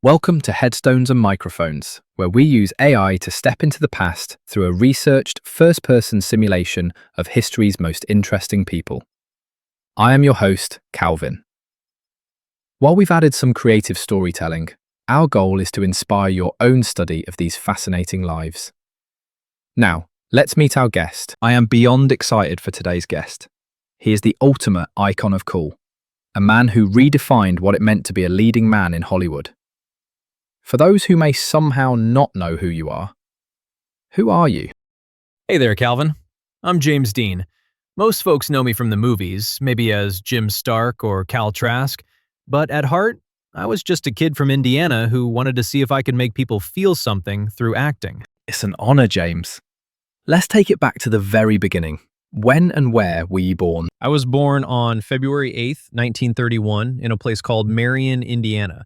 Welcome to Headstones and Microphones, where we use AI to step into the past through a researched first-person simulation of history's most interesting people. I am your host, Calvin. While we've added some creative storytelling, our goal is to inspire your own study of these fascinating lives. Now, let's meet our guest. I am beyond excited for today's guest. He is the ultimate icon of cool, a man who redefined what it meant to be a leading man in Hollywood. For those who may somehow not know who you are, who are you? Hey there, Calvin. I'm James Dean. Most folks know me from the movies, maybe as Jim Stark or Cal Trask, but at heart, I was just a kid from Indiana who wanted to see if I could make people feel something through acting. It's an honor, James. Let's take it back to the very beginning. When and where were you born? I was born on February 8th, 1931, in a place called Marion, Indiana.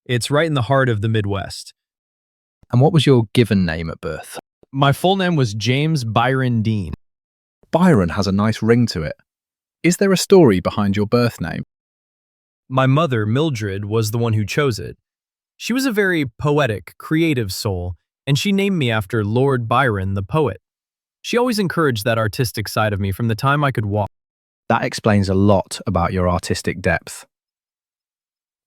It's right in the heart of the Midwest. And what was your given name at birth? My full name was James Byron Dean. Byron has a nice ring to it. Is there a story behind your birth name? My mother, Mildred, was the one who chose it. She was a very poetic, creative soul, and she named me after Lord Byron, the poet. She always encouraged that artistic side of me from the time I could walk. That explains a lot about your artistic depth.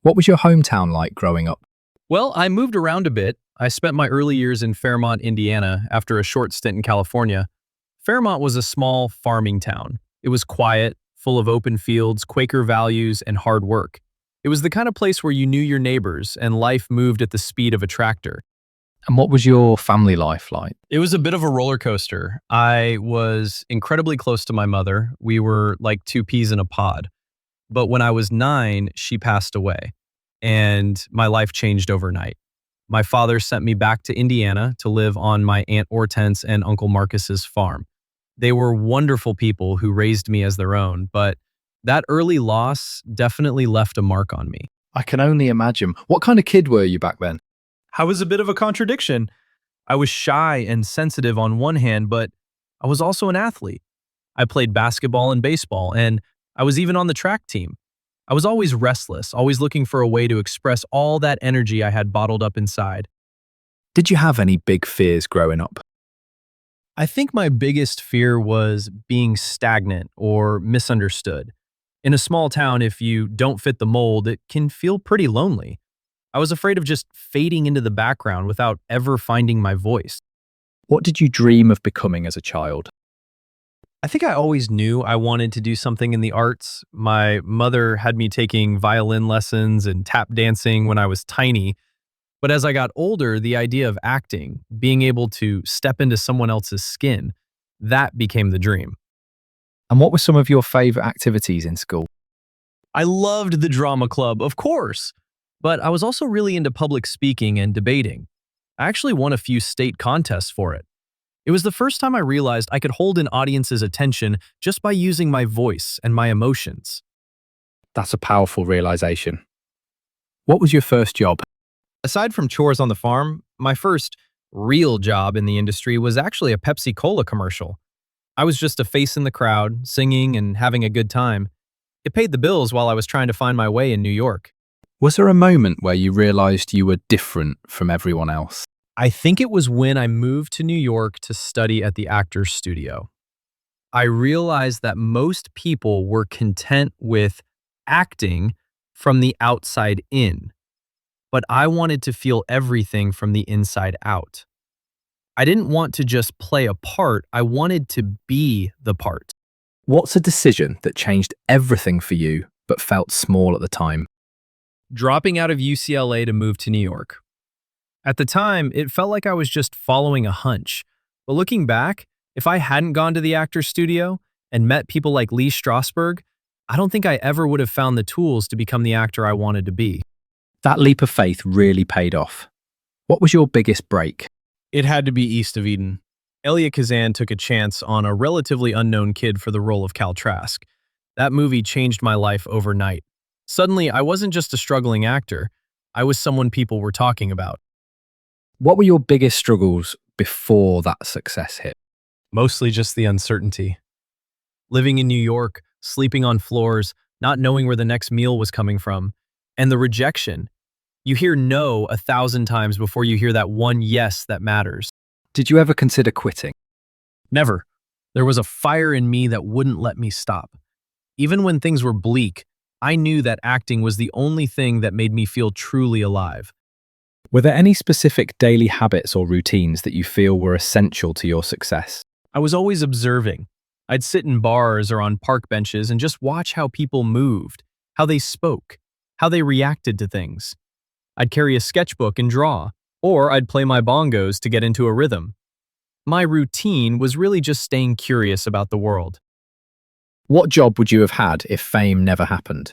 What was your hometown like growing up? Well, I moved around a bit. I spent my early years in Fairmont, Indiana, after a short stint in California. Fairmont was a small farming town. It was quiet, full of open fields, Quaker values, and hard work. It was the kind of place where you knew your neighbors and life moved at the speed of a tractor. And what was your family life like? It was a bit of a roller coaster. I was incredibly close to my mother. We were like two peas in a pod. But when I was 9, she passed away, and my life changed overnight. My father sent me back to Indiana to live on my Aunt Hortense and Uncle Marcus's farm. They were wonderful people who raised me as their own, but that early loss definitely left a mark on me. I can only imagine. What kind of kid were you back then? I was a bit of a contradiction. I was shy and sensitive on one hand, but I was also an athlete. I played basketball and baseball, and I was even on the track team. I was always restless, always looking for a way to express all that energy I had bottled up inside. Did you have any big fears growing up? I think my biggest fear was being stagnant or misunderstood. In a small town, if you don't fit the mold, it can feel pretty lonely. I was afraid of just fading into the background without ever finding my voice. What did you dream of becoming as a child? I think I always knew I wanted to do something in the arts. My mother had me taking violin lessons and tap dancing when I was tiny. But as I got older, the idea of acting, being able to step into someone else's skin, that became the dream. And what were some of your favorite activities in school? I loved the drama club, of course, but I was also really into public speaking and debating. I actually won a few state contests for it. It was the first time I realized I could hold an audience's attention just by using my voice and my emotions. That's a powerful realization. What was your first job? Aside from chores on the farm, my first real job in the industry was actually a Pepsi Cola commercial. I was just a face in the crowd, singing and having a good time. It paid the bills while I was trying to find my way in New York. Was there a moment where you realized you were different from everyone else? I think it was when I moved to New York to study at the Actors Studio. I realized that most people were content with acting from the outside in, but I wanted to feel everything from the inside out. I didn't want to just play a part, I wanted to be the part. What's a decision that changed everything for you but felt small at the time? Dropping out of UCLA to move to New York. At the time, it felt like I was just following a hunch. But looking back, if I hadn't gone to the Actors Studio and met people like Lee Strasberg, I don't think I ever would have found the tools to become the actor I wanted to be. That leap of faith really paid off. What was your biggest break? It had to be East of Eden. Elia Kazan took a chance on a relatively unknown kid for the role of Cal Trask. That movie changed my life overnight. Suddenly, I wasn't just a struggling actor. I was someone people were talking about. What were your biggest struggles before that success hit? Mostly just the uncertainty. Living in New York, sleeping on floors, not knowing where the next meal was coming from, and the rejection. You hear no 1,000 times before you hear that one yes that matters. Did you ever consider quitting? Never. There was a fire in me that wouldn't let me stop. Even when things were bleak, I knew that acting was the only thing that made me feel truly alive. Were there any specific daily habits or routines that you feel were essential to your success? I was always observing. I'd sit in bars or on park benches and just watch how people moved, how they spoke, how they reacted to things. I'd carry a sketchbook and draw, or I'd play my bongos to get into a rhythm. My routine was really just staying curious about the world. What job would you have had if fame never happened?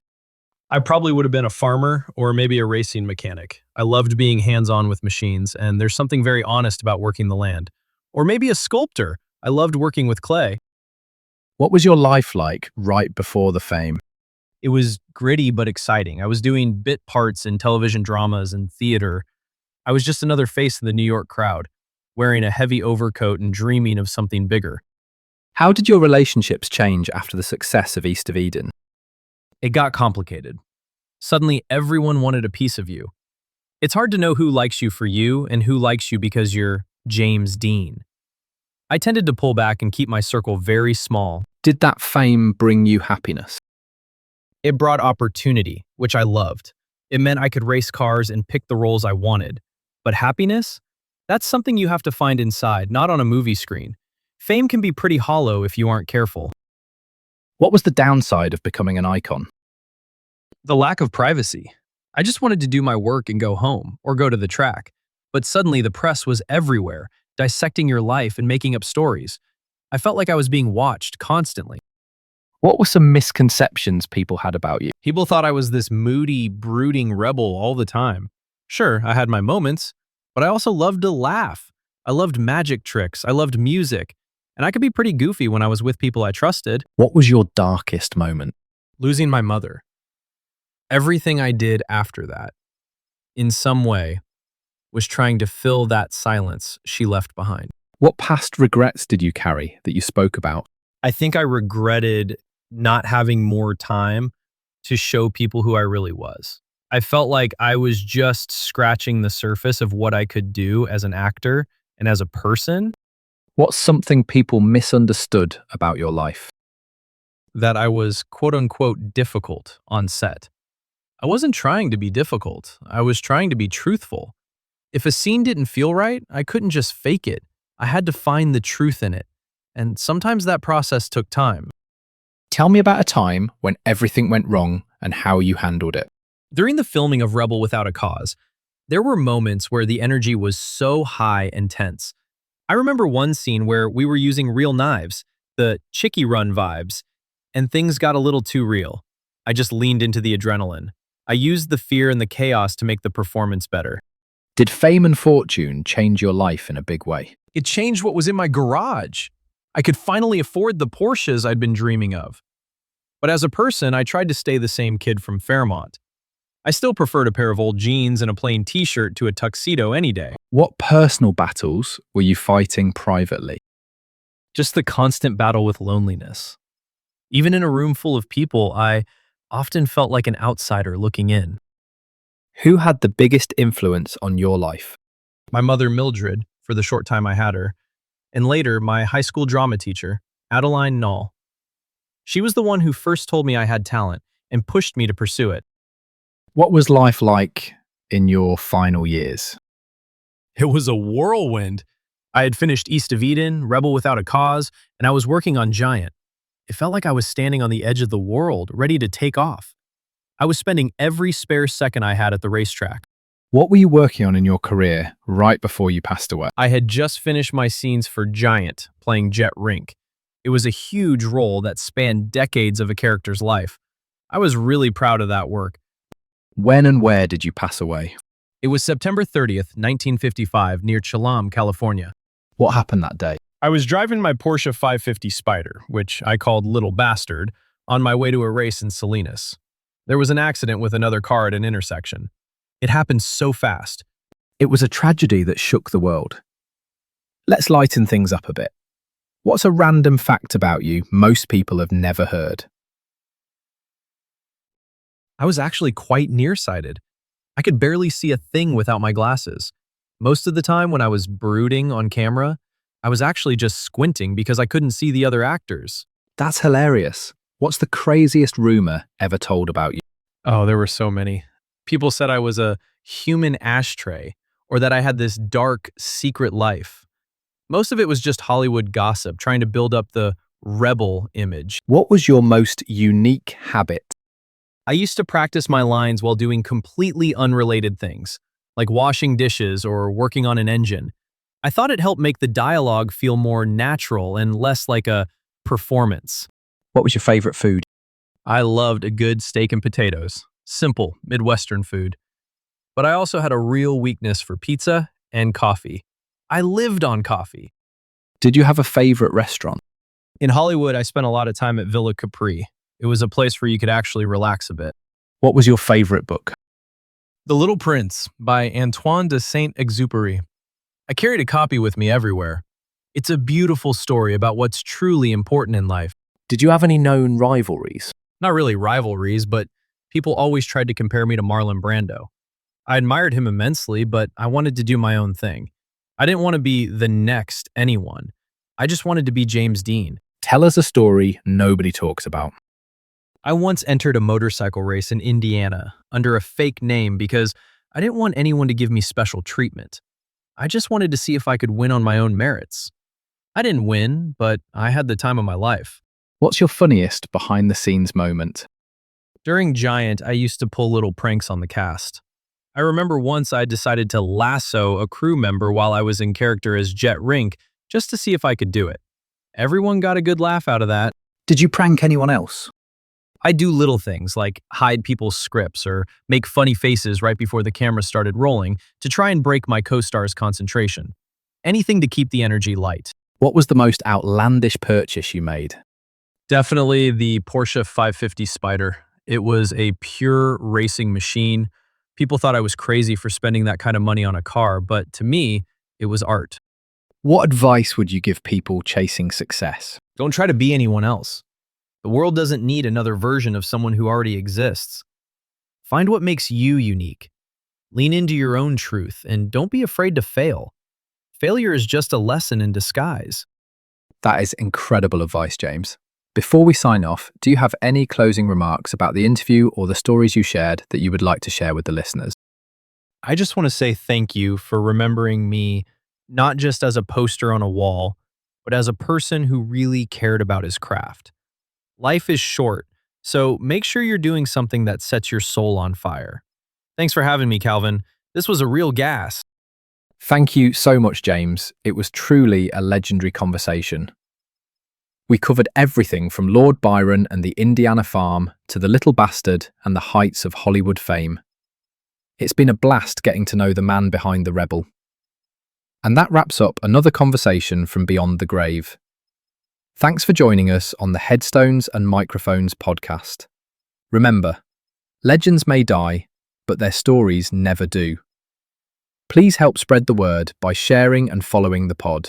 I probably would have been a farmer or maybe a racing mechanic. I loved being hands-on with machines, and there's something very honest about working the land. Or maybe a sculptor. I loved working with clay. What was your life like right before the fame? It was gritty but exciting. I was doing bit parts in television dramas and theater. I was just another face in the New York crowd, wearing a heavy overcoat and dreaming of something bigger. How did your relationships change after the success of East of Eden? It got complicated. Suddenly, everyone wanted a piece of you. It's hard to know who likes you for you and who likes you because you're James Dean. I tended to pull back and keep my circle very small. Did that fame bring you happiness? It brought opportunity, which I loved. It meant I could race cars and pick the roles I wanted. But happiness? That's something you have to find inside, not on a movie screen. Fame can be pretty hollow if you aren't careful. What was the downside of becoming an icon? The lack of privacy. I just wanted to do my work and go home, or go to the track. But suddenly the press was everywhere, dissecting your life and making up stories. I felt like I was being watched constantly. What were some misconceptions people had about you? People thought I was this moody, brooding rebel all the time. Sure, I had my moments, but I also loved to laugh. I loved magic tricks, I loved music, and I could be pretty goofy when I was with people I trusted. What was your darkest moment? Losing my mother. Everything I did after that, in some way, was trying to fill that silence she left behind. What past regrets did you carry that you spoke about? I think I regretted not having more time to show people who I really was. I felt like I was just scratching the surface of what I could do as an actor and as a person. What's something people misunderstood about your life? That I was quote unquote difficult on set. I wasn't trying to be difficult. I was trying to be truthful. If a scene didn't feel right, I couldn't just fake it. I had to find the truth in it. And sometimes that process took time. Tell me about a time when everything went wrong and how you handled it. During the filming of Rebel Without a Cause, there were moments where the energy was so high and tense. I remember one scene where we were using real knives, the Chicky Run vibes, and things got a little too real. I just leaned into the adrenaline. I used the fear and the chaos to make the performance better. Did fame and fortune change your life in a big way? It changed what was in my garage. I could finally afford the Porsches I'd been dreaming of. But as a person, I tried to stay the same kid from Fairmont. I still preferred a pair of old jeans and a plain t-shirt to a tuxedo any day. What personal battles were you fighting privately? Just the constant battle with loneliness. Even in a room full of people, I often felt like an outsider looking in. Who had the biggest influence on your life? My mother, Mildred, for the short time I had her, and later my high school drama teacher, Adeline Null. She was the one who first told me I had talent and pushed me to pursue it. What was life like in your final years? It was a whirlwind. I had finished East of Eden, Rebel Without a Cause, and I was working on Giant. It felt like I was standing on the edge of the world, ready to take off. I was spending every spare second I had at the racetrack. What were you working on in your career right before you passed away? I had just finished my scenes for Giant, playing Jet Rink. It was a huge role that spanned decades of a character's life. I was really proud of that work. When and where did you pass away? It was September 30th, 1955, near Cholom, California. What happened that day? I was driving my Porsche 550 Spider, which I called Little Bastard, on my way to a race in Salinas. There was an accident with another car at an intersection. It happened so fast. It was a tragedy that shook the world. Let's lighten things up a bit. What's a random fact about you most people have never heard? I was actually quite nearsighted. I could barely see a thing without my glasses. Most of the time when I was brooding on camera, I was actually just squinting because I couldn't see the other actors. That's hilarious. What's the craziest rumor ever told about you? Oh, there were so many. People said I was a human ashtray or that I had this dark, secret life. Most of it was just Hollywood gossip, trying to build up the rebel image. What was your most unique habit? I used to practice my lines while doing completely unrelated things, like washing dishes or working on an engine. I thought it helped make the dialogue feel more natural and less like a performance. What was your favorite food? I loved a good steak and potatoes, simple, Midwestern food. But I also had a real weakness for pizza and coffee. I lived on coffee. Did you have a favorite restaurant? In Hollywood, I spent a lot of time at Villa Capri. It was a place where you could actually relax a bit. What was your favorite book? The Little Prince by Antoine de Saint-Exupéry. I carried a copy with me everywhere. It's a beautiful story about what's truly important in life. Did you have any known rivalries? Not really rivalries, but people always tried to compare me to Marlon Brando. I admired him immensely, but I wanted to do my own thing. I didn't want to be the next anyone. I just wanted to be James Dean. Tell us a story nobody talks about. I once entered a motorcycle race in Indiana under a fake name because I didn't want anyone to give me special treatment. I just wanted to see if I could win on my own merits. I didn't win, but I had the time of my life. What's your funniest behind-the-scenes moment? During Giant, I used to pull little pranks on the cast. I remember once I decided to lasso a crew member while I was in character as Jet Rink just to see if I could do it. Everyone got a good laugh out of that. Did you prank anyone else? I do little things like hide people's scripts or make funny faces right before the camera started rolling to try and break my co-star's concentration. Anything to keep the energy light. What was the most outlandish purchase you made? Definitely the Porsche 550 Spider. It was a pure racing machine. People thought I was crazy for spending that kind of money on a car, but to me, it was art. What advice would you give people chasing success? Don't try to be anyone else. The world doesn't need another version of someone who already exists. Find what makes you unique. Lean into your own truth and don't be afraid to fail. Failure is just a lesson in disguise. That is incredible advice, James. Before we sign off, do you have any closing remarks about the interview or the stories you shared that you would like to share with the listeners? I just want to say thank you for remembering me not just as a poster on a wall, but as a person who really cared about his craft. Life is short, so make sure you're doing something that sets your soul on fire. Thanks for having me, Calvin. This was a real gas. Thank you so much, James. It was truly a legendary conversation. We covered everything from Lord Byron and the Indiana farm to the little bastard and the heights of Hollywood fame. It's been a blast getting to know the man behind the rebel. And that wraps up another conversation from Beyond the Grave. Thanks for joining us on the Headstones and Microphones podcast. Remember, legends may die, but their stories never do. Please help spread the word by sharing and following the pod.